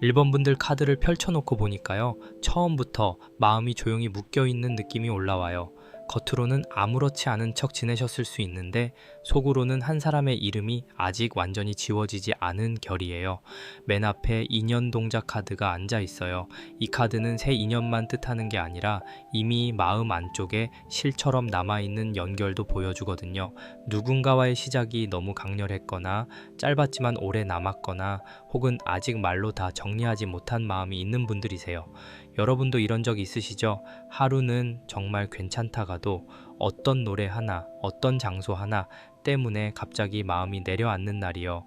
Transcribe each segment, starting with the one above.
1번 분들 카드를 펼쳐놓고 보니까요. 처음부터 마음이 조용히 묶여있는 느낌이 올라와요. 겉으로는 아무렇지 않은 척 지내셨을 수 있는데 속으로는 한 사람의 이름이 아직 완전히 지워지지 않은 결이에요. 맨 앞에 인연 동작 카드가 앉아 있어요. 이 카드는 새 인연만 뜻하는 게 아니라 이미 마음 안쪽에 실처럼 남아있는 연결도 보여주거든요. 누군가와의 시작이 너무 강렬했거나 짧았지만 오래 남았거나 혹은 아직 말로 다 정리하지 못한 마음이 있는 분들이세요. 여러분도 이런 적 있으시죠? 하루는 정말 괜찮다가도 어떤 노래 하나, 어떤 장소 하나 때문에 갑자기 마음이 내려앉는 날이요.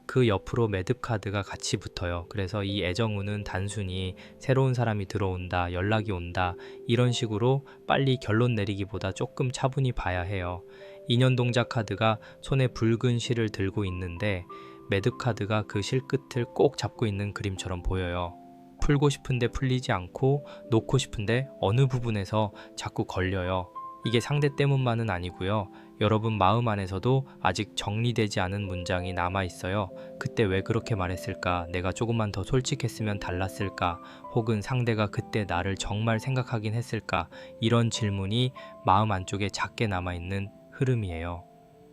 그 옆으로 매듭 카드가 같이 붙어요. 그래서 이 애정운은 단순히 새로운 사람이 들어온다, 연락이 온다 이런 식으로 빨리 결론 내리기보다 조금 차분히 봐야 해요. 인연 동작 카드가 손에 붉은 실을 들고 있는데 매듭 카드가 그 실 끝을 꼭 잡고 있는 그림처럼 보여요. 풀고 싶은데 풀리지 않고 놓고 싶은데 어느 부분에서 자꾸 걸려요. 이게 상대 때문만은 아니고요. 여러분 마음 안에서도 아직 정리되지 않은 문장이 남아 있어요. 그때 왜 그렇게 말했을까? 내가 조금만 더 솔직했으면 달랐을까? 혹은 상대가 그때 나를 정말 생각하긴 했을까? 이런 질문이 마음 안쪽에 작게 남아 있는 흐름이에요.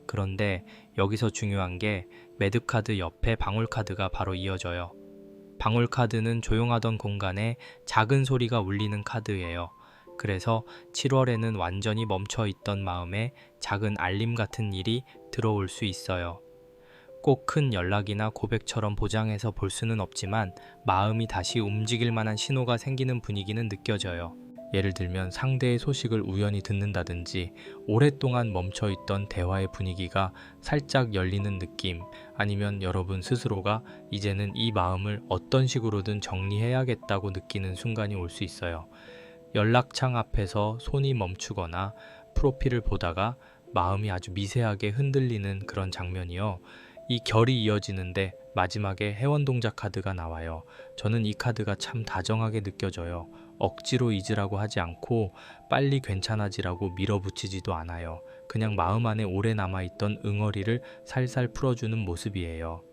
그런데 여기서 중요한 게 매듭 카드 옆에 방울 카드가 바로 이어져요. 방울 카드는 조용하던 공간에 작은 소리가 울리는 카드예요. 그래서 7월에는 완전히 멈춰 있던 마음에 작은 알림 같은 일이 들어올 수 있어요. 꼭 큰 연락이나 고백처럼 보장해서 볼 수는 없지만 마음이 다시 움직일 만한 신호가 생기는 분위기는 느껴져요. 예를 들면 상대의 소식을 우연히 듣는다든지 오랫동안 멈춰있던 대화의 분위기가 살짝 열리는 느낌, 아니면 여러분 스스로가 이제는 이 마음을 어떤 식으로든 정리해야겠다고 느끼는 순간이 올 수 있어요. 연락창 앞에서 손이 멈추거나 프로필을 보다가 마음이 아주 미세하게 흔들리는 그런 장면이요. 이 결이 이어지는데 마지막에 회원 동작 카드가 나와요. 저는 이 카드가 참 다정하게 느껴져요. 억지로 잊으라고 하지 않고 빨리 괜찮아지라고 밀어붙이지도 않아요. 그냥 마음 안에 오래 남아있던 응어리를 살살 풀어주는 모습이에요.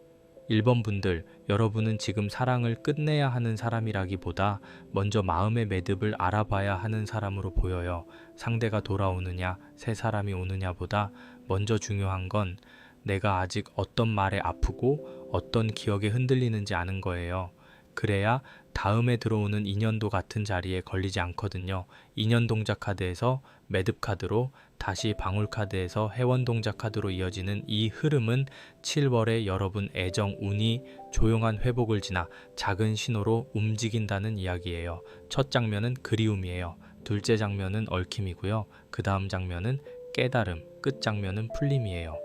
1번 분들, 여러분은 지금 사랑을 끝내야 하는 사람이라기보다 먼저 마음의 매듭을 알아봐야 하는 사람으로 보여요. 상대가 돌아오느냐, 새 사람이 오느냐보다 먼저 중요한 건 내가 아직 어떤 말에 아프고 어떤 기억에 흔들리는지 아는 거예요. 그래야 다음에 들어오는 인연도 같은 자리에 걸리지 않거든요. 인연 동작 카드에서 매듭 카드로 다시 방울 카드에서 회원 동작 카드로 이어지는 이 흐름은 7월에 여러분 애정 운이 조용한 회복을 지나 작은 신호로 움직인다는 이야기예요. 첫 장면은 그리움이에요. 둘째 장면은 얽힘이고요. 그 다음 장면은 깨달음, 끝 장면은 풀림이에요.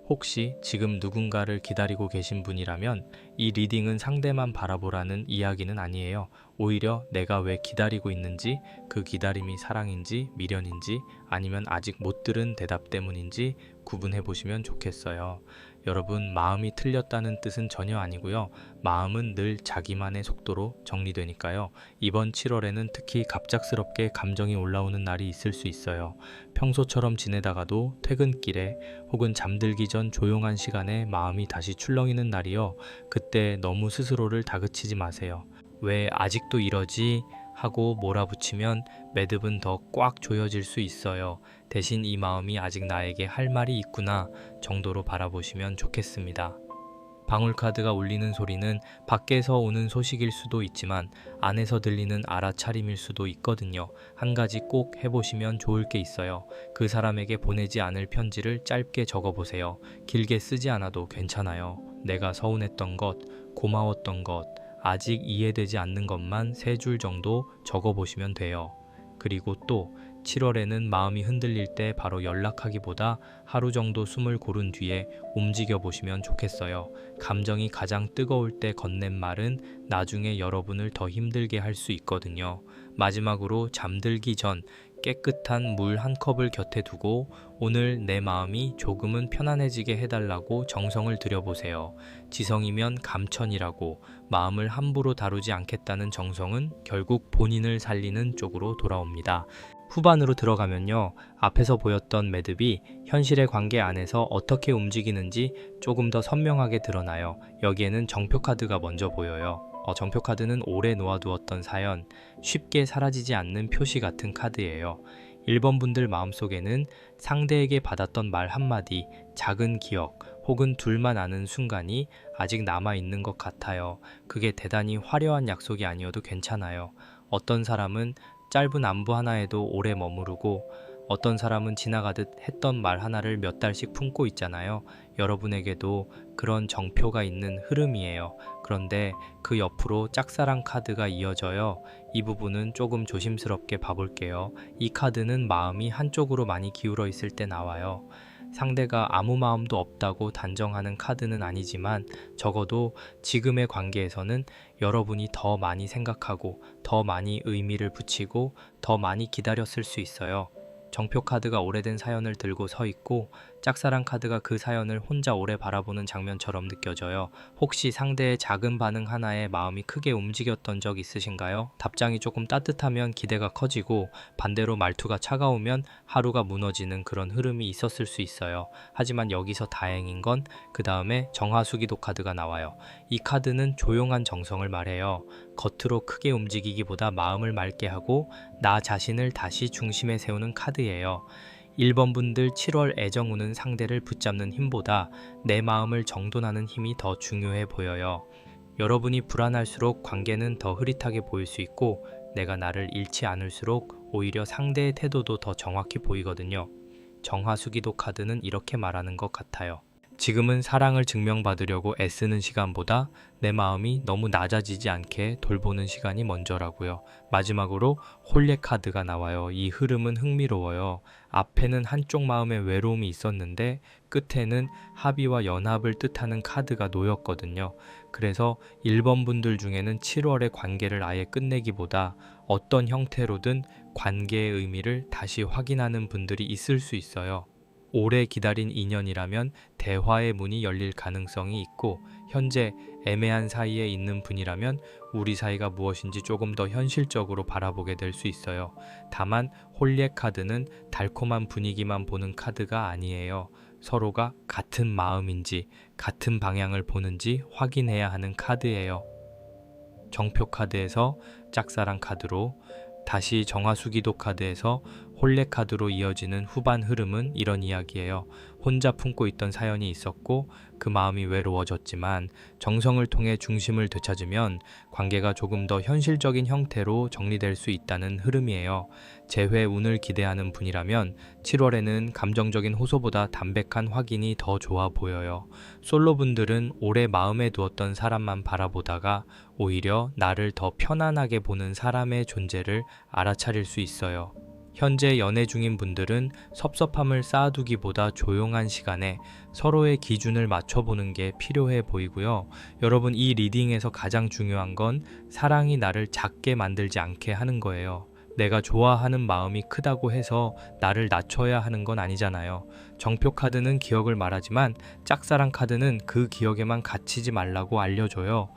혹시 지금 누군가를 기다리고 계신 분이라면 이 리딩은 상대만 바라보라는 이야기는 아니에요. 오히려 내가 왜 기다리고 있는지, 그 기다림이 사랑인지 미련인지 아니면 아직 못 들은 대답 때문인지 구분해 보시면 좋겠어요. 여러분, 마음이 틀렸다는 뜻은 전혀 아니고요. 마음은 늘 자기만의 속도로 정리되니까요. 이번 7월에는 특히 갑작스럽게 감정이 올라오는 날이 있을 수 있어요. 평소처럼 지내다가도 퇴근길에 혹은 잠들기 전 조용한 시간에 마음이 다시 출렁이는 날이요. 그때 너무 스스로를 다그치지 마세요. 왜 아직도 이러지? 하고 몰아붙이면 매듭은 더 꽉 조여질 수 있어요. 대신 이 마음이 아직 나에게 할 말이 있구나 정도로 바라보시면 좋겠습니다. 방울카드가 울리는 소리는 밖에서 오는 소식일 수도 있지만 안에서 들리는 알아차림일 수도 있거든요. 한 가지 꼭 해보시면 좋을 게 있어요. 그 사람에게 보내지 않을 편지를 짧게 적어보세요. 길게 쓰지 않아도 괜찮아요. 내가 서운했던 것, 고마웠던 것, 아직 이해되지 않는 것만 3줄 정도 적어보시면 돼요. 그리고 또 7월에는 마음이 흔들릴 때 바로 연락하기보다 하루 정도 숨을 고른 뒤에 움직여 보시면 좋겠어요. 감정이 가장 뜨거울 때 건넨 말은 나중에 여러분을 더 힘들게 할 수 있거든요. 마지막으로 잠들기 전 깨끗한 물 한 컵을 곁에 두고 오늘 내 마음이 조금은 편안해지게 해달라고 정성을 들여보세요. 지성이면 감천이라고 마음을 함부로 다루지 않겠다는 정성은 결국 본인을 살리는 쪽으로 돌아옵니다. 후반으로 들어가면요. 앞에서 보였던 매듭이 현실의 관계 안에서 어떻게 움직이는지 조금 더 선명하게 드러나요. 여기에는 정표 카드가 먼저 보여요. 정표 카드는 오래 놓아두었던 사연, 쉽게 사라지지 않는 표시 같은 카드예요. 1번 분들 마음속에는 상대에게 받았던 말 한마디, 작은 기억, 혹은 둘만 아는 순간이 아직 남아있는 것 같아요. 그게 대단히 화려한 약속이 아니어도 괜찮아요. 어떤 사람은 짧은 안부 하나에도 오래 머무르고, 어떤 사람은 지나가듯 했던 말 하나를 몇 달씩 품고 있잖아요. 여러분에게도 그런 정표가 있는 흐름이에요. 그런데 그 옆으로 짝사랑 카드가 이어져요. 이 부분은 조금 조심스럽게 봐볼게요. 이 카드는 마음이 한쪽으로 많이 기울어 있을 때 나와요. 상대가 아무 마음도 없다고 단정하는 카드는 아니지만 적어도 지금의 관계에서는 여러분이 더 많이 생각하고 더 많이 의미를 붙이고 더 많이 기다렸을 수 있어요. 정표 카드가 오래된 사연을 들고 서 있고 짝사랑 카드가 그 사연을 혼자 오래 바라보는 장면처럼 느껴져요. 혹시 상대의 작은 반응 하나에 마음이 크게 움직였던 적 있으신가요? 답장이 조금 따뜻하면 기대가 커지고 반대로 말투가 차가우면 하루가 무너지는 그런 흐름이 있었을 수 있어요. 하지만 여기서 다행인 건 그 다음에 정화수기도 카드가 나와요. 이 카드는 조용한 정성을 말해요. 겉으로 크게 움직이기보다 마음을 맑게 하고 나 자신을 다시 중심에 세우는 카드예요. 1번 분들 7월 애정 우는 상대를 붙잡는 힘보다 내 마음을 정돈하는 힘이 더 중요해 보여요. 여러분이 불안할수록 관계는 더 흐릿하게 보일 수 있고 내가 나를 잃지 않을수록 오히려 상대의 태도도 더 정확히 보이거든요. 정화수기도 카드는 이렇게 말하는 것 같아요. 지금은 사랑을 증명받으려고 애쓰는 시간보다 내 마음이 너무 낮아지지 않게 돌보는 시간이 먼저라고요. 마지막으로 홀례 카드가 나와요. 이 흐름은 흥미로워요. 앞에는 한쪽 마음의 외로움이 있었는데 끝에는 합의와 연합을 뜻하는 카드가 놓였거든요. 그래서 1번 분들 중에는 7월의 관계를 아예 끝내기보다 어떤 형태로든 관계의 의미를 다시 확인하는 분들이 있을 수 있어요. 오래 기다린 인연이라면 대화의 문이 열릴 가능성이 있고 현재 애매한 사이에 있는 분이라면 우리 사이가 무엇인지 조금 더 현실적으로 바라보게 될 수 있어요. 다만 홀례 카드는 달콤한 분위기만 보는 카드가 아니에요. 서로가 같은 마음인지 같은 방향을 보는지 확인해야 하는 카드예요. 정표 카드에서 짝사랑 카드로 다시 정화수기도 카드에서 홀례 카드로 이어지는 후반 흐름은 이런 이야기예요. 혼자 품고 있던 사연이 있었고 그 마음이 외로워졌지만 정성을 통해 중심을 되찾으면 관계가 조금 더 현실적인 형태로 정리될 수 있다는 흐름이에요. 재회 운을 기대하는 분이라면 7월에는 감정적인 호소보다 담백한 확인이 더 좋아 보여요. 솔로분들은 오래 마음에 두었던 사람만 바라보다가 오히려 나를 더 편안하게 보는 사람의 존재를 알아차릴 수 있어요. 현재 연애 중인 분들은 섭섭함을 쌓아두기보다 조용한 시간에 서로의 기준을 맞춰보는 게 필요해 보이고요. 여러분, 이 리딩에서 가장 중요한 건 사랑이 나를 작게 만들지 않게 하는 거예요. 내가 좋아하는 마음이 크다고 해서 나를 낮춰야 하는 건 아니잖아요. 정표 카드는 기억을 말하지만 짝사랑 카드는 그 기억에만 갇히지 말라고 알려줘요.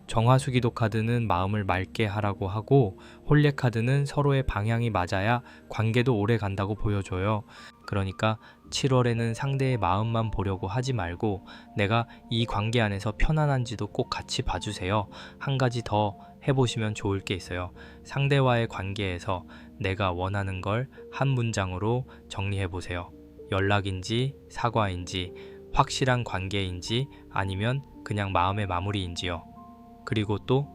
정화수기도 카드는 마음을 맑게 하라고 하고 홀례 카드는 서로의 방향이 맞아야 관계도 오래 간다고 보여줘요. 그러니까 7월에는 상대의 마음만 보려고 하지 말고 내가 이 관계 안에서 편안한지도 꼭 같이 봐주세요. 한 가지 더 해보시면 좋을 게 있어요. 상대와의 관계에서 내가 원하는 걸 한 문장으로 정리해보세요. 연락인지 사과인지 확실한 관계인지 아니면 그냥 마음의 마무리인지요. 그리고 또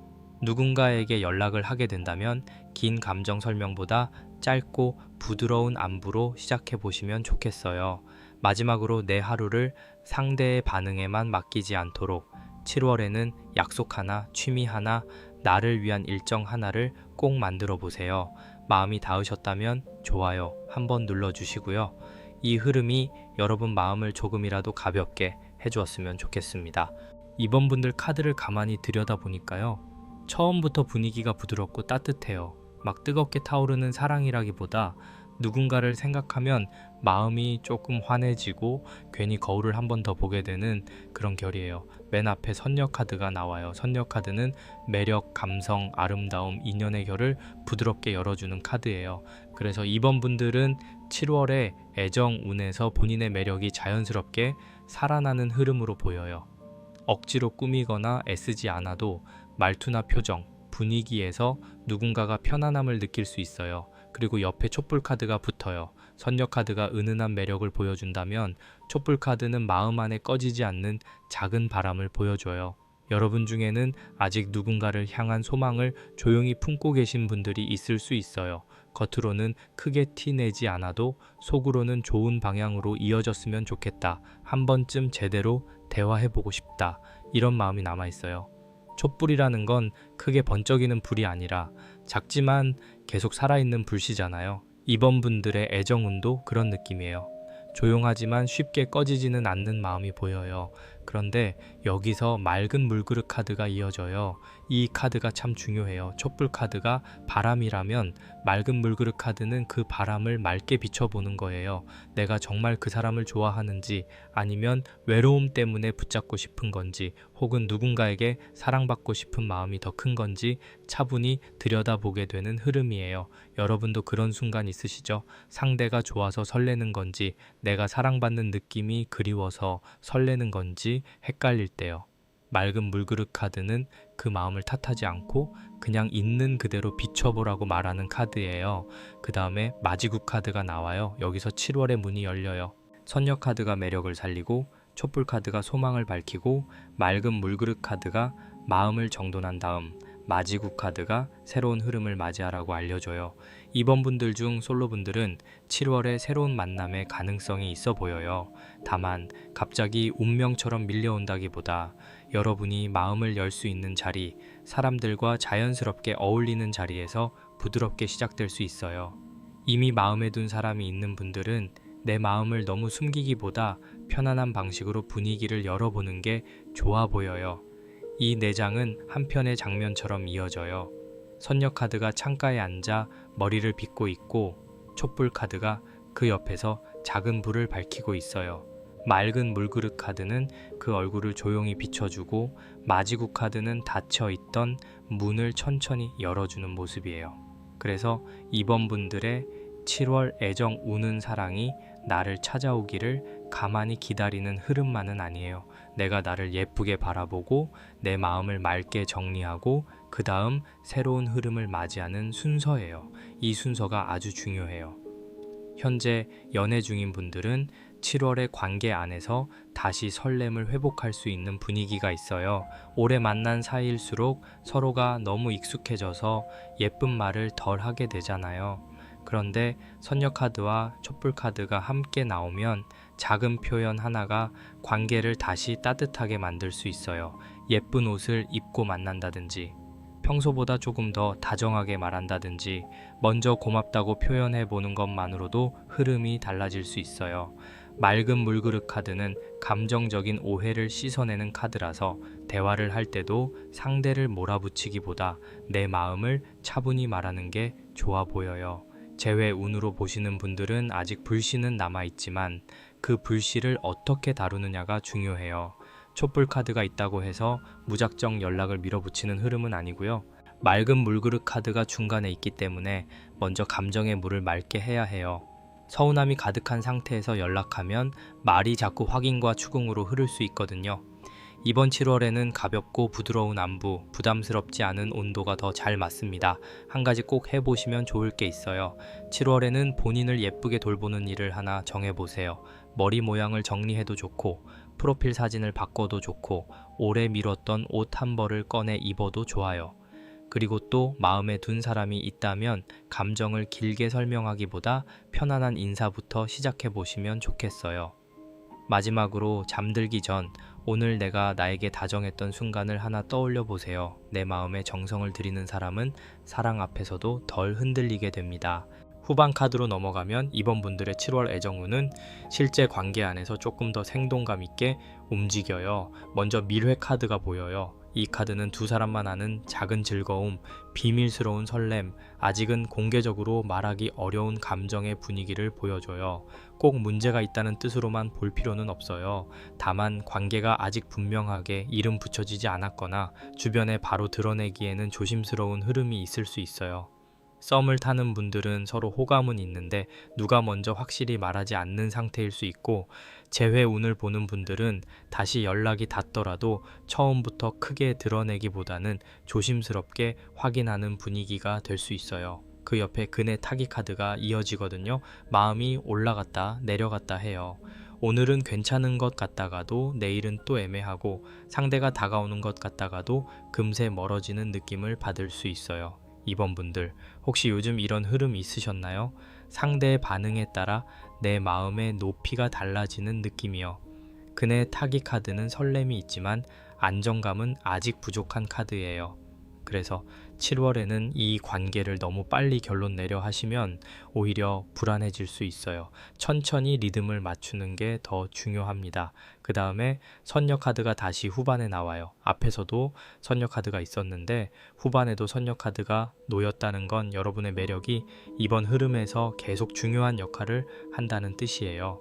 누군가에게 연락을 하게 된다면 긴 감정 설명보다 짧고 부드러운 안부로 시작해 보시면 좋겠어요. 마지막으로 내 하루를 상대의 반응에만 맡기지 않도록 7월에는 약속 하나, 취미 하나, 나를 위한 일정 하나를 꼭 만들어 보세요. 마음이 닿으셨다면 좋아요 한번 눌러주시고요. 이 흐름이 여러분 마음을 조금이라도 가볍게 해주었으면 좋겠습니다. 이번 분들 카드를 가만히 들여다보니까요. 처음부터 분위기가 부드럽고 따뜻해요. 막 뜨겁게 타오르는 사랑이라기보다 누군가를 생각하면 마음이 조금 환해지고 괜히 거울을 한 번 더 보게 되는 그런 결이에요. 맨 앞에 선녀 카드가 나와요. 선녀 카드는 매력, 감성, 아름다움, 인연의 결을 부드럽게 열어주는 카드예요. 그래서 이번 분들은 7월에 애정 운에서 본인의 매력이 자연스럽게 살아나는 흐름으로 보여요. 억지로 꾸미거나 애쓰지 않아도 말투나 표정, 분위기에서 누군가가 편안함을 느낄 수 있어요. 그리고 옆에 촛불 카드가 붙어요. 선녀 카드가 은은한 매력을 보여준다면 촛불 카드는 마음 안에 꺼지지 않는 작은 바람을 보여줘요. 여러분 중에는 아직 누군가를 향한 소망을 조용히 품고 계신 분들이 있을 수 있어요. 겉으로는 크게 티내지 않아도 속으로는 좋은 방향으로 이어졌으면 좋겠다. 한 번쯤 제대로 대화해보고 싶다. 이런 마음이 남아있어요. 촛불이라는 건 크게 번쩍이는 불이 아니라 작지만 계속 살아있는 불씨잖아요. 이번 분들의 애정운도 그런 느낌이에요. 조용하지만 쉽게 꺼지지는 않는 마음이 보여요. 그런데 여기서 맑은 물그릇 카드가 이어져요. 이 카드가 참 중요해요. 촛불 카드가 바람이라면 맑은 물그릇 카드는 그 바람을 맑게 비춰보는 거예요. 내가 정말 그 사람을 좋아하는지, 아니면 외로움 때문에 붙잡고 싶은 건지, 혹은 누군가에게 사랑받고 싶은 마음이 더 큰 건지 차분히 들여다보게 되는 흐름이에요. 여러분도 그런 순간 있으시죠? 상대가 좋아서 설레는 건지, 내가 사랑받는 느낌이 그리워서 설레는 건지 헷갈릴 때요. 맑은 물그릇 카드는 그 마음을 탓하지 않고 그냥 있는 그대로 비춰보라고 말하는 카드예요. 그 다음에 마지국 카드가 나와요. 여기서 7월의 문이 열려요. 선녀 카드가 매력을 살리고, 촛불 카드가 소망을 밝히고, 맑은 물그릇 카드가 마음을 정돈한 다음, 마지국 카드가 새로운 흐름을 맞이하라고 알려줘요. 이번 분들 중 솔로분들은 7월에 새로운 만남의 가능성이 있어 보여요. 다만 갑자기 운명처럼 밀려온다기보다 여러분이 마음을 열 수 있는 자리, 사람들과 자연스럽게 어울리는 자리에서 부드럽게 시작될 수 있어요. 이미 마음에 둔 사람이 있는 분들은 내 마음을 너무 숨기기보다 편안한 방식으로 분위기를 열어보는 게 좋아 보여요. 이 4장은 한 편의 장면처럼 이어져요. 선녀 카드가 창가에 앉아 머리를 빗고 있고, 촛불 카드가 그 옆에서 작은 불을 밝히고 있어요. 맑은 물그릇 카드는 그 얼굴을 조용히 비춰주고, 마지국 카드는 닫혀있던 문을 천천히 열어주는 모습이에요. 그래서 이번 분들의 7월 애정 우는 사랑이 나를 찾아오기를 가만히 기다리는 흐름만은 아니에요. 내가 나를 예쁘게 바라보고 내 마음을 맑게 정리하고 그 다음 새로운 흐름을 맞이하는 순서예요. 이 순서가 아주 중요해요. 현재 연애 중인 분들은 7월의 관계 안에서 다시 설렘을 회복할 수 있는 분위기가 있어요. 오래 만난 사이일수록 서로가 너무 익숙해져서 예쁜 말을 덜 하게 되잖아요. 그런데 선녀 카드와 촛불 카드가 함께 나오면 작은 표현 하나가 관계를 다시 따뜻하게 만들 수 있어요. 예쁜 옷을 입고 만난다든지, 평소보다 조금 더 다정하게 말한다든지, 먼저 고맙다고 표현해 보는 것만으로도 흐름이 달라질 수 있어요. 맑은 물그릇 카드는 감정적인 오해를 씻어내는 카드라서 대화를 할 때도 상대를 몰아붙이기보다 내 마음을 차분히 말하는 게 좋아 보여요. 재회 운으로 보시는 분들은 아직 불씨는 남아있지만 그 불씨를 어떻게 다루느냐가 중요해요. 촛불 카드가 있다고 해서 무작정 연락을 밀어붙이는 흐름은 아니고요. 맑은 물그릇 카드가 중간에 있기 때문에 먼저 감정의 물을 맑게 해야 해요. 서운함이 가득한 상태에서 연락하면 말이 자꾸 확인과 추궁으로 흐를 수 있거든요. 이번 7월에는 가볍고 부드러운 안부, 부담스럽지 않은 온도가 더 잘 맞습니다. 한 가지 꼭 해보시면 좋을 게 있어요. 7월에는 본인을 예쁘게 돌보는 일을 하나 정해보세요. 머리 모양을 정리해도 좋고, 프로필 사진을 바꿔도 좋고, 오래 미뤘던 옷 한 벌을 꺼내 입어도 좋아요. 그리고 또 마음에 둔 사람이 있다면 감정을 길게 설명하기보다 편안한 인사부터 시작해보시면 좋겠어요. 마지막으로 잠들기 전 오늘 내가 나에게 다정했던 순간을 하나 떠올려 보세요. 내 마음에 정성을 들이는 사람은 사랑 앞에서도 덜 흔들리게 됩니다. 후반 카드로 넘어가면 이번 분들의 7월 애정운은 실제 관계 안에서 조금 더 생동감 있게 움직여요. 먼저 밀회 카드가 보여요. 이 카드는 두 사람만 아는 작은 즐거움, 비밀스러운 설렘, 아직은 공개적으로 말하기 어려운 감정의 분위기를 보여줘요. 꼭 문제가 있다는 뜻으로만 볼 필요는 없어요. 다만 관계가 아직 분명하게 이름 붙여지지 않았거나 주변에 바로 드러내기에는 조심스러운 흐름이 있을 수 있어요. 썸을 타는 분들은 서로 호감은 있는데 누가 먼저 확실히 말하지 않는 상태일 수 있고, 재회 운을 보는 분들은 다시 연락이 닿더라도 처음부터 크게 드러내기보다는 조심스럽게 확인하는 분위기가 될 수 있어요. 그 옆에 근의 타기 카드가 이어지거든요. 마음이 올라갔다 내려갔다 해요. 오늘은 괜찮은 것 같다가도 내일은 또 애매하고, 상대가 다가오는 것 같다가도 금세 멀어지는 느낌을 받을 수 있어요. 2번 분들, 혹시 요즘 이런 흐름 있으셨나요? 상대의 반응에 따라 내 마음의 높이가 달라지는 느낌이요. 그네 타기 카드는 설렘이 있지만 안정감은 아직 부족한 카드예요. 그래서 7월에는 이 관계를 너무 빨리 결론 내려 하시면 오히려 불안해질 수 있어요. 천천히 리듬을 맞추는 게 더 중요합니다. 그 다음에 선녀 카드가 다시 후반에 나와요. 앞에서도 선녀 카드가 있었는데 후반에도 선녀 카드가 놓였다는 건 여러분의 매력이 이번 흐름에서 계속 중요한 역할을 한다는 뜻이에요.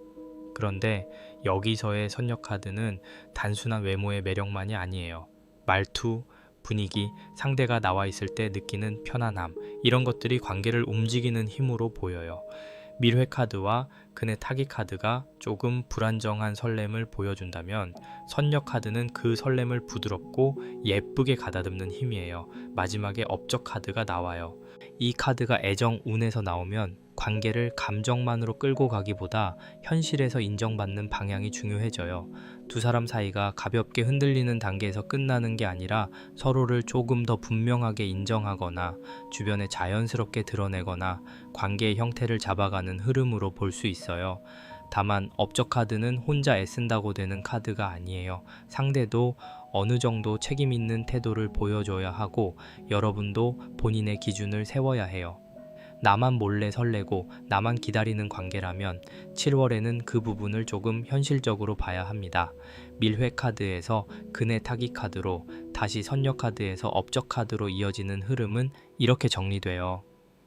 그런데 여기서의 선녀 카드는 단순한 외모의 매력만이 아니에요. 말투, 분위기, 상대가 나와 있을 때 느끼는 편안함, 이런 것들이 관계를 움직이는 힘으로 보여요. 밀회 카드와 근의 타기 카드가 조금 불안정한 설렘을 보여준다면, 선녀 카드는 그 설렘을 부드럽고 예쁘게 가다듬는 힘이에요. 마지막에 업적 카드가 나와요. 이 카드가 애정 운에서 나오면 관계를 감정만으로 끌고 가기보다 현실에서 인정받는 방향이 중요해져요. 두 사람 사이가 가볍게 흔들리는 단계에서 끝나는 게 아니라 서로를 조금 더 분명하게 인정하거나 주변에 자연스럽게 드러내거나 관계의 형태를 잡아가는 흐름으로 볼 수 있어요. 다만 업적 카드는 혼자 애쓴다고 되는 카드가 아니에요. 상대도 어느 정도 책임 있는 태도를 보여줘야 하고, 여러분도 본인의 기준을 세워야 해요. 나만 몰래 설레고 나만 기다리는 관계라면 7월에는 그 부분을 조금 현실적으로 봐야 합니다. 밀회 카드에서 근의 타기 카드로, 다시 선녀 카드에서 업적 카드로 이어지는 흐름은 이렇게 정리돼요.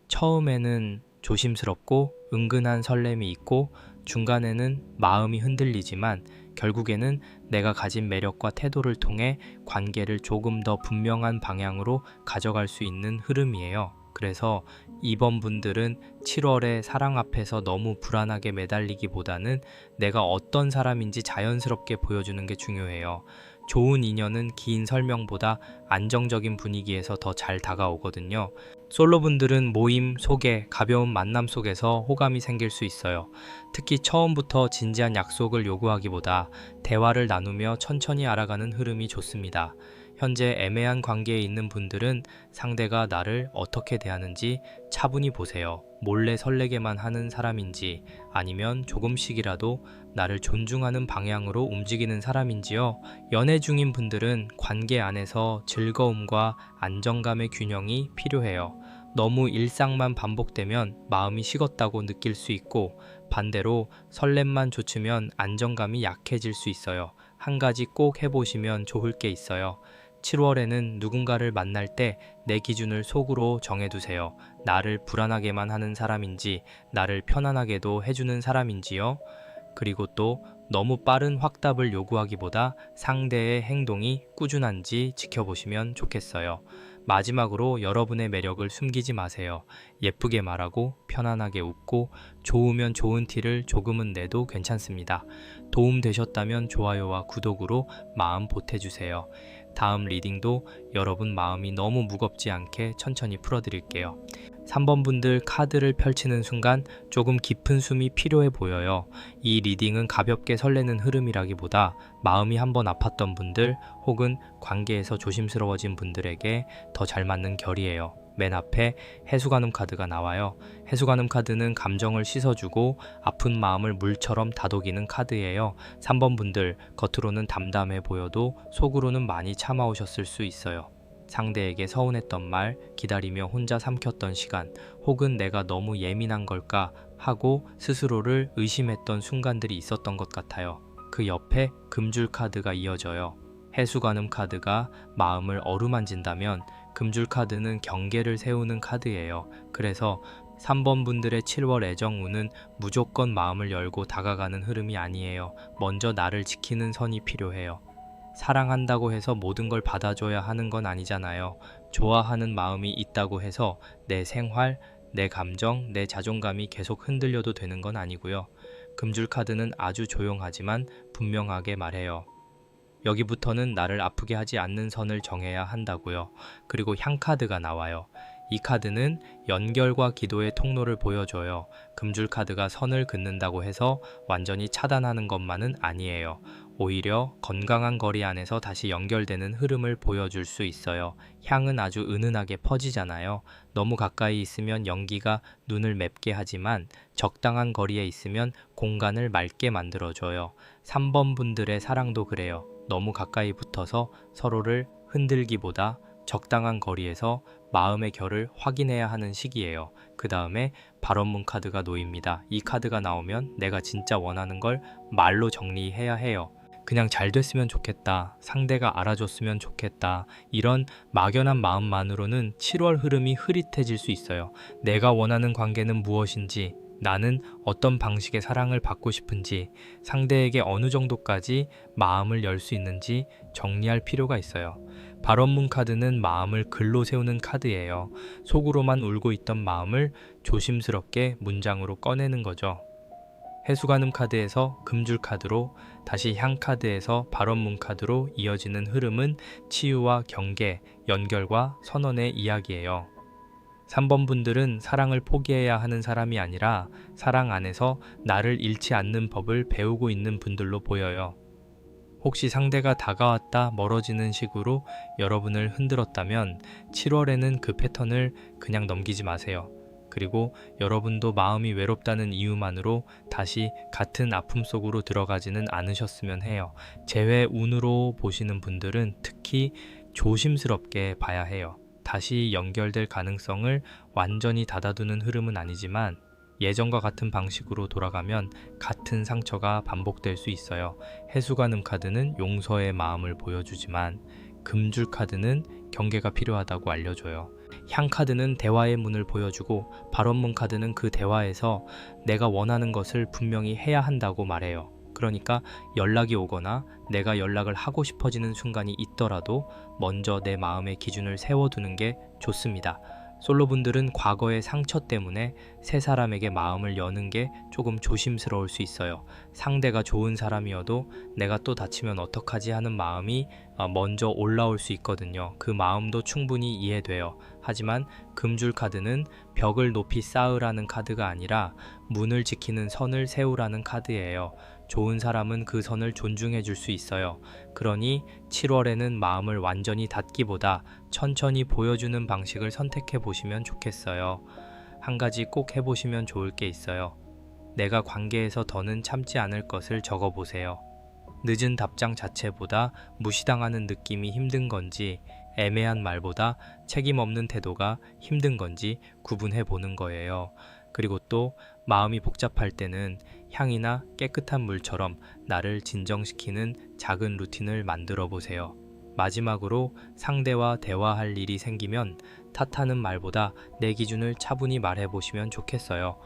처음에는 조심스럽고 은근한 설렘이 있고, 중간에는 마음이 흔들리지만 결국에는 내가 가진 매력과 태도를 통해 관계를 조금 더 분명한 방향으로 가져갈 수 있는 흐름이에요. 그래서 이번 분들은 7월에 사랑 앞에서 너무 불안하게 매달리기보다는 내가 어떤 사람인지 자연스럽게 보여주는 게 중요해요. 좋은 인연은 긴 설명보다 안정적인 분위기에서 더 잘 다가오거든요. 솔로분들은 모임, 소개, 가벼운 만남 속에서 호감이 생길 수 있어요. 특히 처음부터 진지한 약속을 요구하기보다 대화를 나누며 천천히 알아가는 흐름이 좋습니다. 현재 애매한 관계에 있는 분들은 상대가 나를 어떻게 대하는지 차분히 보세요. 몰래 설레게만 하는 사람인지, 아니면 조금씩이라도 나를 존중하는 방향으로 움직이는 사람인지요. 연애 중인 분들은 관계 안에서 즐거움과 안정감의 균형이 필요해요. 너무 일상만 반복되면 마음이 식었다고 느낄 수 있고, 반대로 설렘만 좇으면 안정감이 약해질 수 있어요. 한 가지 꼭 해보시면 좋을 게 있어요. 7월에는 누군가를 만날 때 내 기준을 속으로 정해두세요. 나를 불안하게만 하는 사람인지, 나를 편안하게도 해주는 사람인지요. 그리고 또 너무 빠른 확답을 요구하기보다 상대의 행동이 꾸준한지 지켜보시면 좋겠어요. 마지막으로 여러분의 매력을 숨기지 마세요. 예쁘게 말하고 편안하게 웃고 좋으면 좋은 티를 조금은 내도 괜찮습니다. 도움 되셨다면 좋아요와 구독으로 마음 보태주세요. 다음 리딩도 여러분 마음이 너무 무겁지 않게 천천히 풀어드릴게요. 3번 분들 카드를 펼치는 순간 조금 깊은 숨이 필요해 보여요. 이 리딩은 가볍게 설레는 흐름이라기보다 마음이 한번 아팠던 분들 혹은 관계에서 조심스러워진 분들에게 더 잘 맞는 결이에요. 맨 앞에 해수관음 카드가 나와요. 해수관음 카드는 감정을 씻어주고 아픈 마음을 물처럼 다독이는 카드예요. 3번 분들, 겉으로는 담담해 보여도 속으로는 많이 참아오셨을 수 있어요. 상대에게 서운했던 말, 기다리며 혼자 삼켰던 시간, 혹은 내가 너무 예민한 걸까 하고 스스로를 의심했던 순간들이 있었던 것 같아요. 그 옆에 금줄 카드가 이어져요. 해수관음 카드가 마음을 어루만진다면 금줄 카드는 경계를 세우는 카드예요. 그래서 3번 분들의 7월 애정운은 무조건 마음을 열고 다가가는 흐름이 아니에요. 먼저 나를 지키는 선이 필요해요. 사랑한다고 해서 모든 걸 받아줘야 하는 건 아니잖아요. 좋아하는 마음이 있다고 해서 내 생활, 내 감정, 내 자존감이 계속 흔들려도 되는 건 아니고요. 금줄 카드는 아주 조용하지만 분명하게 말해요. 여기부터는 나를 아프게 하지 않는 선을 정해야 한다고요. 그리고 향 카드가 나와요. 이 카드는 연결과 기도의 통로를 보여줘요. 금줄 카드가 선을 긋는다고 해서 완전히 차단하는 것만은 아니에요. 오히려 건강한 거리 안에서 다시 연결되는 흐름을 보여줄 수 있어요. 향은 아주 은은하게 퍼지잖아요. 너무 가까이 있으면 연기가 눈을 맵게 하지만 적당한 거리에 있으면 공간을 맑게 만들어줘요. 3번 분들의 사랑도 그래요. 너무 가까이 붙어서 서로를 흔들기보다 적당한 거리에서 마음의 결을 확인해야 하는 시기예요. 그 다음에 발언문 카드가 놓입니다. 이 카드가 나오면 내가 진짜 원하는 걸 말로 정리해야 해요. 그냥 잘 됐으면 좋겠다. 상대가 알아줬으면 좋겠다. 이런 막연한 마음만으로는 7월 흐름이 흐릿해질 수 있어요. 내가 원하는 관계는 무엇인지, 나는 어떤 방식의 사랑을 받고 싶은지, 상대에게 어느 정도까지 마음을 열 수 있는지 정리할 필요가 있어요. 발언문 카드는 마음을 글로 세우는 카드예요. 속으로만 울고 있던 마음을 조심스럽게 문장으로 꺼내는 거죠. 해수관음 카드에서 금줄 카드로, 다시 향 카드에서 발언문 카드로 이어지는 흐름은 치유와 경계, 연결과 선언의 이야기예요. 3번 분들은 사랑을 포기해야 하는 사람이 아니라 사랑 안에서 나를 잃지 않는 법을 배우고 있는 분들로 보여요. 혹시 상대가 다가왔다 멀어지는 식으로 여러분을 흔들었다면 7월에는 그 패턴을 그냥 넘기지 마세요. 그리고 여러분도 마음이 외롭다는 이유만으로 다시 같은 아픔 속으로 들어가지는 않으셨으면 해요. 재회 운으로 보시는 분들은 특히 조심스럽게 봐야 해요. 다시 연결될 가능성을 완전히 닫아두는 흐름은 아니지만 예전과 같은 방식으로 돌아가면 같은 상처가 반복될 수 있어요. 해수관음 카드는 용서의 마음을 보여주지만 금줄 카드는 경계가 필요하다고 알려줘요. 향 카드는 대화의 문을 보여주고 발언문 카드는 그 대화에서 내가 원하는 것을 분명히 해야 한다고 말해요. 그러니까 연락이 오거나 내가 연락을 하고 싶어지는 순간이 있더라도 먼저 내 마음의 기준을 세워두는 게 좋습니다. 솔로분들은 과거의 상처 때문에 새 사람에게 마음을 여는 게 조금 조심스러울 수 있어요. 상대가 좋은 사람이어도 내가 또 다치면 어떡하지 하는 마음이 먼저 올라올 수 있거든요. 그 마음도 충분히 이해돼요. 하지만 금줄 카드는 벽을 높이 쌓으라는 카드가 아니라 문을 지키는 선을 세우라는 카드예요. 좋은 사람은 그 선을 존중해 줄 수 있어요. 그러니 7월에는 마음을 완전히 닫기보다 천천히 보여주는 방식을 선택해 보시면 좋겠어요. 한 가지 꼭 해보시면 좋을 게 있어요. 내가 관계에서 더는 참지 않을 것을 적어 보세요. 늦은 답장 자체보다 무시당하는 느낌이 힘든 건지, 애매한 말보다 책임 없는 태도가 힘든 건지 구분해 보는 거예요. 그리고 또 마음이 복잡할 때는 향이나 깨끗한 물처럼 나를 진정시키는 작은 루틴을 만들어 보세요. 마지막으로 상대와 대화할 일이 생기면 탓하는 말보다 내 기준을 차분히 말해 보시면 좋겠어요.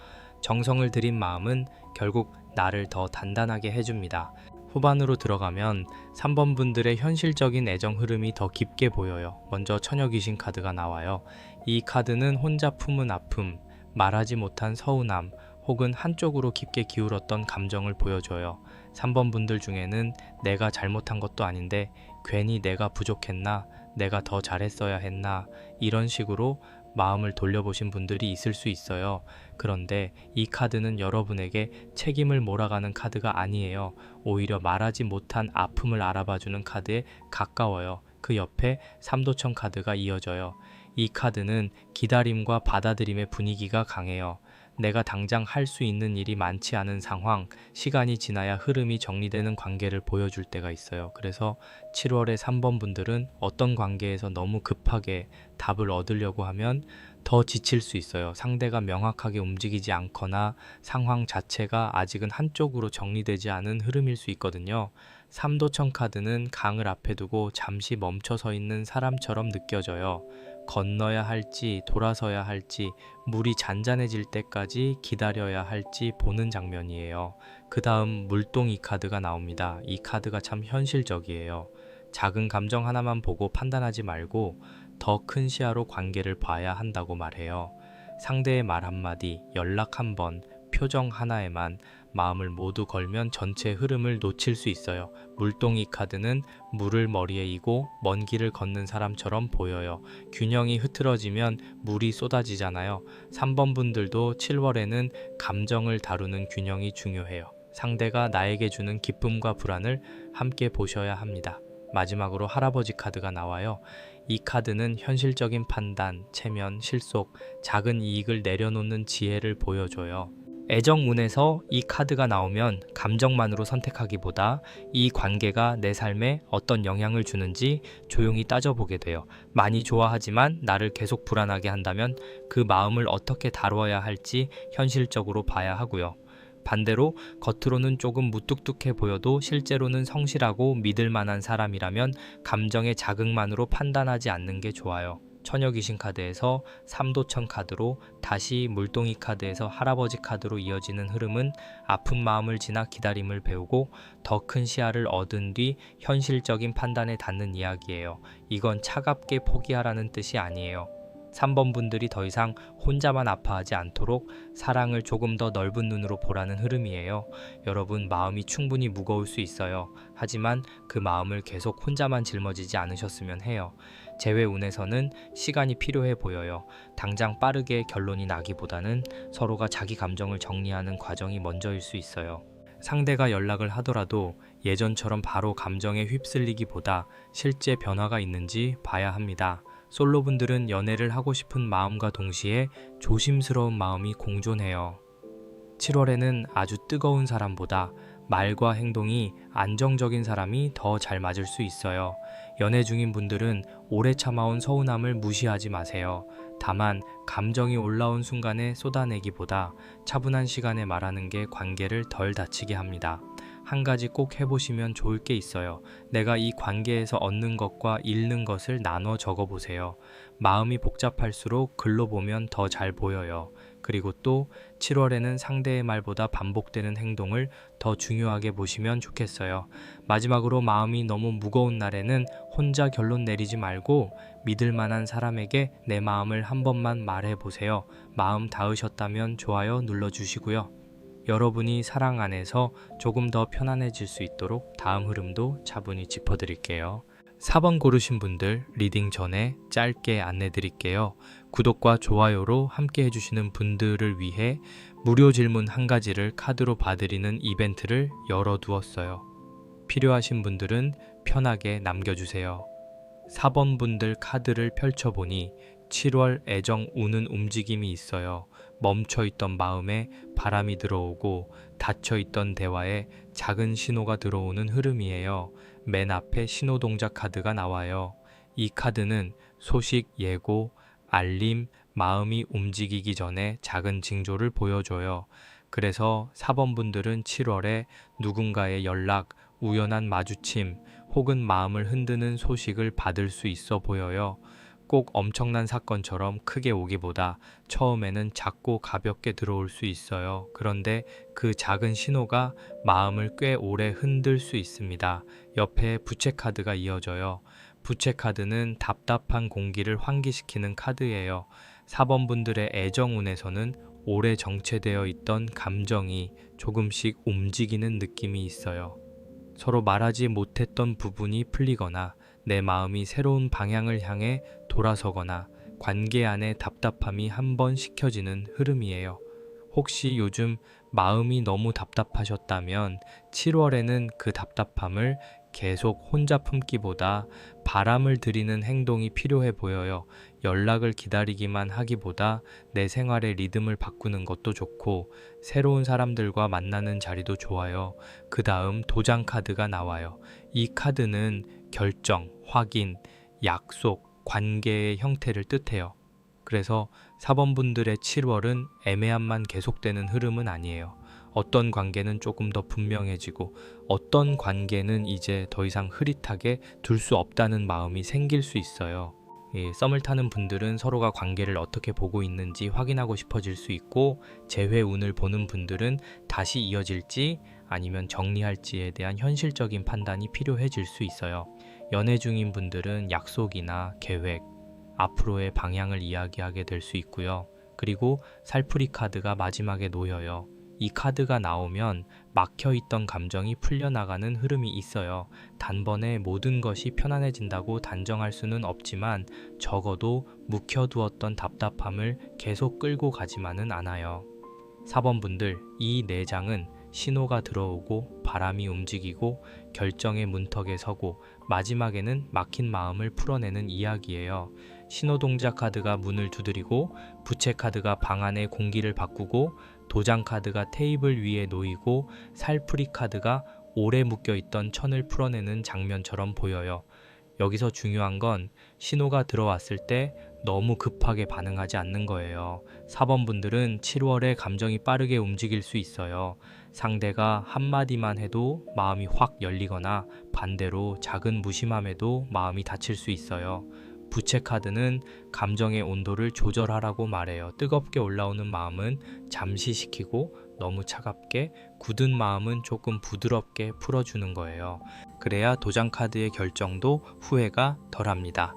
정성을 들인 마음은 결국 나를 더 단단하게 해줍니다. 후반으로 들어가면 3번 분들의 현실적인 애정 흐름이 더 깊게 보여요. 먼저 처녀 귀신 카드가 나와요. 이 카드는 혼자 품은 아픔, 말하지 못한 서운함, 혹은 한쪽으로 깊게 기울었던 감정을 보여줘요. 3번 분들 중에는 내가 잘못한 것도 아닌데 괜히 내가 부족했나, 내가 더 잘했어야 했나, 이런 식으로 마음을 돌려보신 분들이 있을 수 있어요. 그런데 이 카드는 여러분에게 책임을 몰아가는 카드가 아니에요. 오히려 말하지 못한 아픔을 알아봐주는 카드에 가까워요. 그 옆에 삼도천 카드가 이어져요. 이 카드는 기다림과 받아들임의 분위기가 강해요. 내가 당장 할 수 있는 일이 많지 않은 상황, 시간이 지나야 흐름이 정리되는 관계를 보여줄 때가 있어요. 그래서 7월에 3번 분들은 어떤 관계에서 너무 급하게 답을 얻으려고 하면 더 지칠 수 있어요. 상대가 명확하게 움직이지 않거나 상황 자체가 아직은 한쪽으로 정리되지 않은 흐름일 수 있거든요. 삼도천 카드는 강을 앞에 두고 잠시 멈춰서 있는 사람처럼 느껴져요. 건너야 할지 돌아서야 할지 물이 잔잔해질 때까지 기다려야 할지 보는 장면이에요. 그 다음 물동이 카드가 나옵니다. 이 카드가 참 현실적이에요. 작은 감정 하나만 보고 판단하지 말고 더 큰 시야로 관계를 봐야 한다고 말해요. 상대의 말 한마디, 연락 한 번, 표정 하나에만 마음을 모두 걸면 전체 흐름을 놓칠 수 있어요. 물동이 카드는 물을 머리에 이고 먼 길을 걷는 사람처럼 보여요. 균형이 흐트러지면 물이 쏟아지잖아요. 3번 분들도 7월에는 감정을 다루는 균형이 중요해요. 상대가 나에게 주는 기쁨과 불안을 함께 보셔야 합니다. 마지막으로 할아버지 카드가 나와요. 이 카드는 현실적인 판단, 체면, 실속, 작은 이익을 내려놓는 지혜를 보여줘요. 애정운에서 이 카드가 나오면 감정만으로 선택하기보다 이 관계가 내 삶에 어떤 영향을 주는지 조용히 따져보게 돼요. 많이 좋아하지만 나를 계속 불안하게 한다면 그 마음을 어떻게 다루어야 할지 현실적으로 봐야 하고요. 반대로 겉으로는 조금 무뚝뚝해 보여도 실제로는 성실하고 믿을 만한 사람이라면 감정의 자극만으로 판단하지 않는 게 좋아요. 처녀 귀신 카드에서 삼도천 카드로 다시 물동이 카드에서 할아버지 카드로 이어지는 흐름은 아픈 마음을 지나 기다림을 배우고 더 큰 시야를 얻은 뒤 현실적인 판단에 닿는 이야기예요. 이건 차갑게 포기하라는 뜻이 아니에요. 3번 분들이 더 이상 혼자만 아파하지 않도록 사랑을 조금 더 넓은 눈으로 보라는 흐름이에요. 여러분, 마음이 충분히 무거울 수 있어요. 하지만 그 마음을 계속 혼자만 짊어지지 않으셨으면 해요. 재회운에서는 시간이 필요해 보여요. 당장 빠르게 결론이 나기보다는 서로가 자기 감정을 정리하는 과정이 먼저일 수 있어요. 상대가 연락을 하더라도 예전처럼 바로 감정에 휩쓸리기보다 실제 변화가 있는지 봐야 합니다. 솔로분들은 연애를 하고 싶은 마음과 동시에 조심스러운 마음이 공존해요. 7월에는 아주 뜨거운 사람보다 말과 행동이 안정적인 사람이 더 잘 맞을 수 있어요. 연애 중인 분들은 오래 참아온 서운함을 무시하지 마세요. 다만 감정이 올라온 순간에 쏟아내기보다 차분한 시간에 말하는 게 관계를 덜 다치게 합니다. 한 가지 꼭 해보시면 좋을 게 있어요. 내가 이 관계에서 얻는 것과 잃는 것을 나눠 적어보세요. 마음이 복잡할수록 글로 보면 더 잘 보여요. 그리고 또 7월에는 상대의 말보다 반복되는 행동을 더 중요하게 보시면 좋겠어요. 마지막으로 마음이 너무 무거운 날에는 혼자 결론 내리지 말고 믿을 만한 사람에게 내 마음을 한 번만 말해보세요. 마음 닿으셨다면 좋아요 눌러주시고요. 여러분이 사랑 안에서 조금 더 편안해질 수 있도록 다음 흐름도 차분히 짚어드릴게요. 4번 고르신 분들 리딩 전에 짧게 안내 드릴게요. 구독과 좋아요로 함께 해주시는 분들을 위해 무료 질문 한 가지를 카드로 봐드리는 이벤트를 열어두었어요. 필요하신 분들은 편하게 남겨주세요. 4번 분들 카드를 펼쳐보니 7월 애정 우는 움직임이 있어요. 멈춰있던 마음에 바람이 들어오고 닫혀있던 대화에 작은 신호가 들어오는 흐름이에요. 맨 앞에 신호 동작 카드가 나와요. 이 카드는 소식, 예고, 알림, 마음이 움직이기 전에 작은 징조를 보여줘요. 그래서 4번 분들은 7월에 누군가의 연락, 우연한 마주침 혹은 마음을 흔드는 소식을 받을 수 있어 보여요. 꼭 엄청난 사건처럼 크게 오기보다 처음에는 작고 가볍게 들어올 수 있어요. 그런데 그 작은 신호가 마음을 꽤 오래 흔들 수 있습니다. 옆에 부채 카드가 이어져요. 부채 카드는 답답한 공기를 환기시키는 카드예요. 4번 분들의 애정운에서는 오래 정체되어 있던 감정이 조금씩 움직이는 느낌이 있어요. 서로 말하지 못했던 부분이 풀리거나 내 마음이 새로운 방향을 향해 돌아서거나 관계 안에 답답함이 한번 식혀지는 흐름이에요. 혹시 요즘 마음이 너무 답답하셨다면 7월에는 그 답답함을 계속 혼자 품기보다 바람을 들이는 행동이 필요해 보여요. 연락을 기다리기만 하기보다 내 생활의 리듬을 바꾸는 것도 좋고 새로운 사람들과 만나는 자리도 좋아요. 그 다음 도장 카드가 나와요. 이 카드는 결정, 확인, 약속, 관계의 형태를 뜻해요. 그래서 4번 분들의 7월은 애매함만 계속되는 흐름은 아니에요. 어떤 관계는 조금 더 분명해지고 어떤 관계는 이제 더 이상 흐릿하게 둘 수 없다는 마음이 생길 수 있어요. 썸을 타는 분들은 서로가 관계를 어떻게 보고 있는지 확인하고 싶어질 수 있고 재회운을 보는 분들은 다시 이어질지 아니면 정리할지에 대한 현실적인 판단이 필요해질 수 있어요. 연애 중인 분들은 약속이나 계획, 앞으로의 방향을 이야기하게 될 수 있고요. 그리고 살풀이 카드가 마지막에 놓여요. 이 카드가 나오면 막혀있던 감정이 풀려나가는 흐름이 있어요. 단번에 모든 것이 편안해진다고 단정할 수는 없지만 적어도 묵혀두었던 답답함을 계속 끌고 가지만은 않아요. 4번 분들, 이 4장은 신호가 들어오고 바람이 움직이고 결정의 문턱에 서고 마지막에는 막힌 마음을 풀어내는 이야기예요. 신호동작 카드가 문을 두드리고, 부채 카드가 방 안의 공기를 바꾸고, 도장 카드가 테이블 위에 놓이고, 살풀이 카드가 오래 묶여있던 천을 풀어내는 장면처럼 보여요. 여기서 중요한 건 신호가 들어왔을 때 너무 급하게 반응하지 않는 거예요. 4번 분들은 7월에 감정이 빠르게 움직일 수 있어요. 상대가 한마디만 해도 마음이 확 열리거나 반대로 작은 무심함에도 마음이 닫힐 수 있어요. 부채 카드는 감정의 온도를 조절하라고 말해요. 뜨겁게 올라오는 마음은 잠시 식히고 너무 차갑게 굳은 마음은 조금 부드럽게 풀어주는 거예요. 그래야 도장 카드의 결정도 후회가 덜합니다.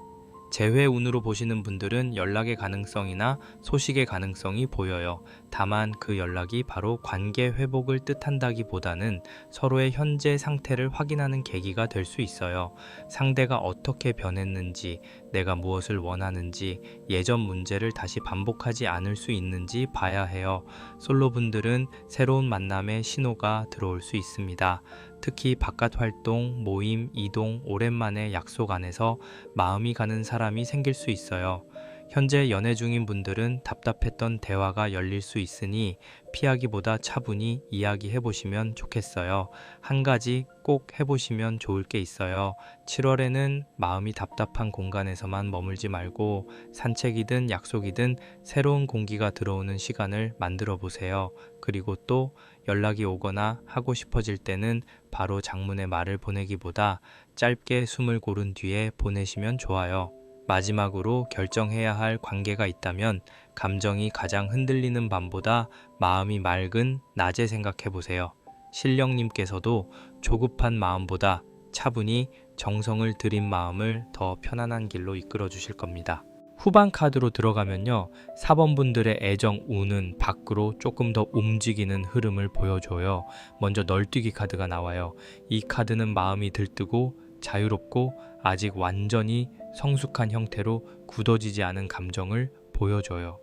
재회운으로 보시는 분들은 연락의 가능성이나 소식의 가능성이 보여요. 다만 그 연락이 바로 관계 회복을 뜻한다기보다는 서로의 현재 상태를 확인하는 계기가 될 수 있어요. 상대가 어떻게 변했는지, 내가 무엇을 원하는지, 예전 문제를 다시 반복하지 않을 수 있는지 봐야 해요. 솔로분들은 새로운 만남의 신호가 들어올 수 있습니다. 특히 바깥 활동, 모임, 이동, 오랜만에 약속 안에서 마음이 가는 사람이 생길 수 있어요. 현재 연애 중인 분들은 답답했던 대화가 열릴 수 있으니 피하기보다 차분히 이야기해보시면 좋겠어요. 한 가지 꼭 해보시면 좋을 게 있어요. 7월에는 마음이 답답한 공간에서만 머물지 말고 산책이든 약속이든 새로운 공기가 들어오는 시간을 만들어 보세요. 그리고 또 연락이 오거나 하고 싶어질 때는 바로 장문의 말을 보내기보다 짧게 숨을 고른 뒤에 보내시면 좋아요. 마지막으로 결정해야 할 관계가 있다면 감정이 가장 흔들리는 밤보다 마음이 맑은 낮에 생각해 보세요. 신령님께서도 조급한 마음보다 차분히 정성을 들인 마음을 더 편안한 길로 이끌어 주실 겁니다. 후반 카드로 들어가면요, 4번 분들의 애정 운은 밖으로 조금 더 움직이는 흐름을 보여줘요. 먼저 널뛰기 카드가 나와요. 이 카드는 마음이 들뜨고 자유롭고 아직 완전히 성숙한 형태로 굳어지지 않은 감정을 보여줘요.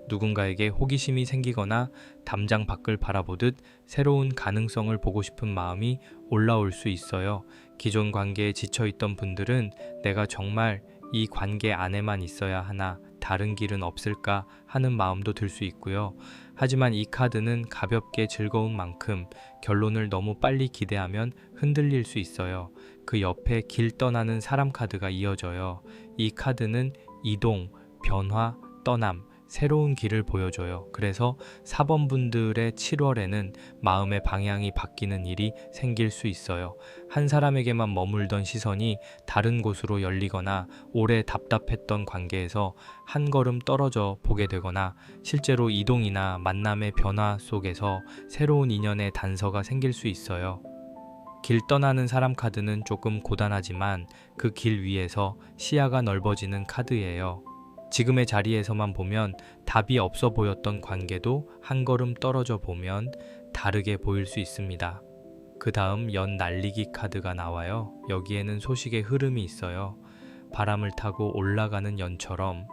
누군가에게 호기심이 생기거나 담장 밖을 바라보듯 새로운 가능성을 보고 싶은 마음이 올라올 수 있어요. 기존 관계에 지쳐있던 분들은 내가 정말 이 관계 안에만 있어야 하나, 다른 길은 없을까 하는 마음도 들 수 있고요. 하지만 이 카드는 가볍게 즐거운 만큼 결론을 너무 빨리 기대하면 흔들릴 수 있어요. 그 옆에 길 떠나는 사람 카드가 이어져요. 이 카드는 이동, 변화, 떠남, 새로운 길을 보여줘요. 그래서 4번 분들의 7월에는 마음의 방향이 바뀌는 일이 생길 수 있어요. 한 사람에게만 머물던 시선이 다른 곳으로 열리거나 오래 답답했던 관계에서 한 걸음 떨어져 보게 되거나 실제로 이동이나 만남의 변화 속에서 새로운 인연의 단서가 생길 수 있어요. 길 떠나는 사람 카드는 조금 고단하지만 그 길 위에서 시야가 넓어지는 카드예요. 지금의 자리에서만 보면 답이 없어 보였던 관계도 한 걸음 떨어져 보면 다르게 보일 수 있습니다. 그 다음 연 날리기 카드가 나와요. 여기에는 소식의 흐름이 있어요. 바람을 타고 올라가는 연처럼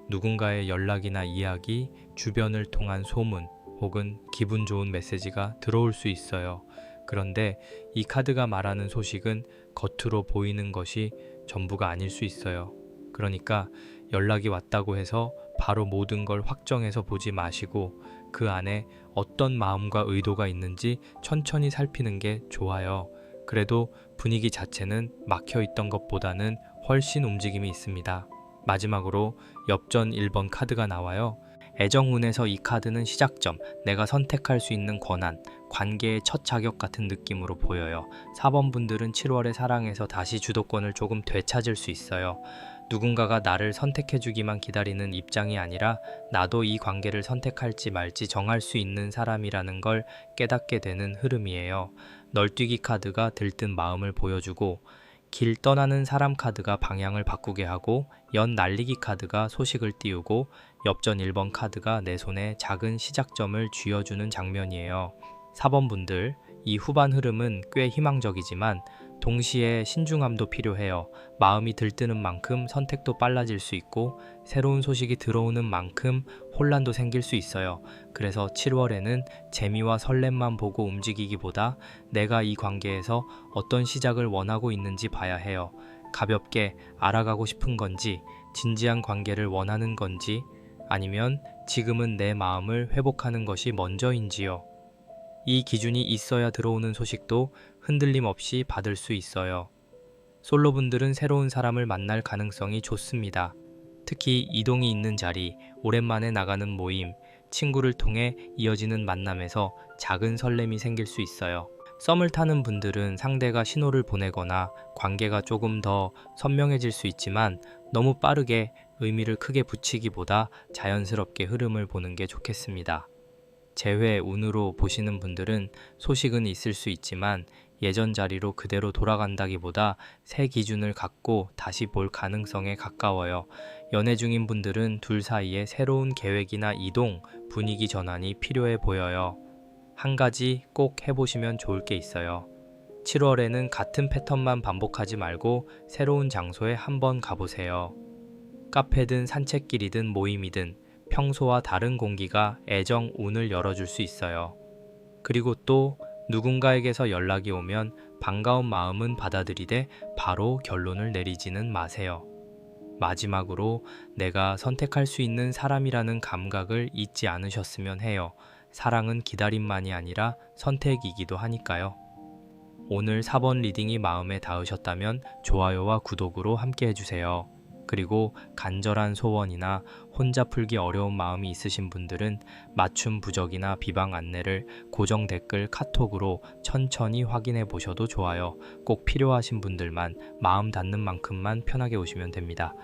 누군가의 연락이나 이야기, 주변을 통한 소문 혹은 기분 좋은 메시지가 들어올 수 있어요. 그런데 이 카드가 말하는 소식은 겉으로 보이는 것이 전부가 아닐 수 있어요. 그러니까 연락이 왔다고 해서 바로 모든 걸 확정해서 보지 마시고 그 안에 어떤 마음과 의도가 있는지 천천히 살피는 게 좋아요. 그래도 분위기 자체는 막혀 있던 것보다는 훨씬 움직임이 있습니다. 마지막으로 엽전 1번 카드가 나와요. 애정운에서 이 카드는 시작점, 내가 선택할 수 있는 권한, 관계의 첫 자격 같은 느낌으로 보여요. 4번 분들은 7월의 사랑에서 다시 주도권을 조금 되찾을 수 있어요. 누군가가 나를 선택해주기만 기다리는 입장이 아니라 나도 이 관계를 선택할지 말지 정할 수 있는 사람이라는 걸 깨닫게 되는 흐름이에요. 널뛰기 카드가 들뜬 마음을 보여주고 길 떠나는 사람 카드가 방향을 바꾸게 하고 연 날리기 카드가 소식을 띄우고 엽전 1번 카드가 내 손에 작은 시작점을 쥐어주는 장면이에요. 4번 분들, 이 후반 흐름은 꽤 희망적이지만 동시에 신중함도 필요해요. 마음이 들뜨는 만큼 선택도 빨라질 수 있고 새로운 소식이 들어오는 만큼 혼란도 생길 수 있어요. 그래서 7월에는 재미와 설렘만 보고 움직이기보다 내가 이 관계에서 어떤 시작을 원하고 있는지 봐야 해요. 가볍게 알아가고 싶은 건지, 진지한 관계를 원하는 건지, 아니면 지금은 내 마음을 회복하는 것이 먼저인지요. 이 기준이 있어야 들어오는 소식도 흔들림 없이 받을 수 있어요. 솔로분들은 새로운 사람을 만날 가능성이 좋습니다. 특히 이동이 있는 자리, 오랜만에 나가는 모임, 친구를 통해 이어지는 만남에서 작은 설렘이 생길 수 있어요. 썸을 타는 분들은 상대가 신호를 보내거나 관계가 조금 더 선명해질 수 있지만 너무 빠르게 의미를 크게 붙이기보다 자연스럽게 흐름을 보는 게 좋겠습니다. 재회 운으로 보시는 분들은 소식은 있을 수 있지만 예전 자리로 그대로 돌아간다기보다 새 기준을 갖고 다시 볼 가능성에 가까워요. 연애 중인 분들은 둘 사이에 새로운 계획이나 이동, 분위기 전환이 필요해 보여요. 한 가지 꼭 해보시면 좋을 게 있어요. 7월에는 같은 패턴만 반복하지 말고 새로운 장소에 한번 가보세요. 카페든 산책길이든 모임이든 평소와 다른 공기가 애정 운을 열어줄 수 있어요. 그리고 또 누군가에게서 연락이 오면 반가운 마음은 받아들이되 바로 결론을 내리지는 마세요. 마지막으로 내가 선택할 수 있는 사람이라는 감각을 잊지 않으셨으면 해요. 사랑은 기다림만이 아니라 선택이기도 하니까요. 오늘 4번 리딩이 마음에 닿으셨다면 좋아요와 구독으로 함께 해주세요. 그리고 간절한 소원이나 혼자 풀기 어려운 마음이 있으신 분들은 맞춤 부적이나 비방 안내를 고정 댓글 카톡으로 천천히 확인해 보셔도 좋아요. 꼭 필요하신 분들만 마음 닿는 만큼만 편하게 오시면 됩니다.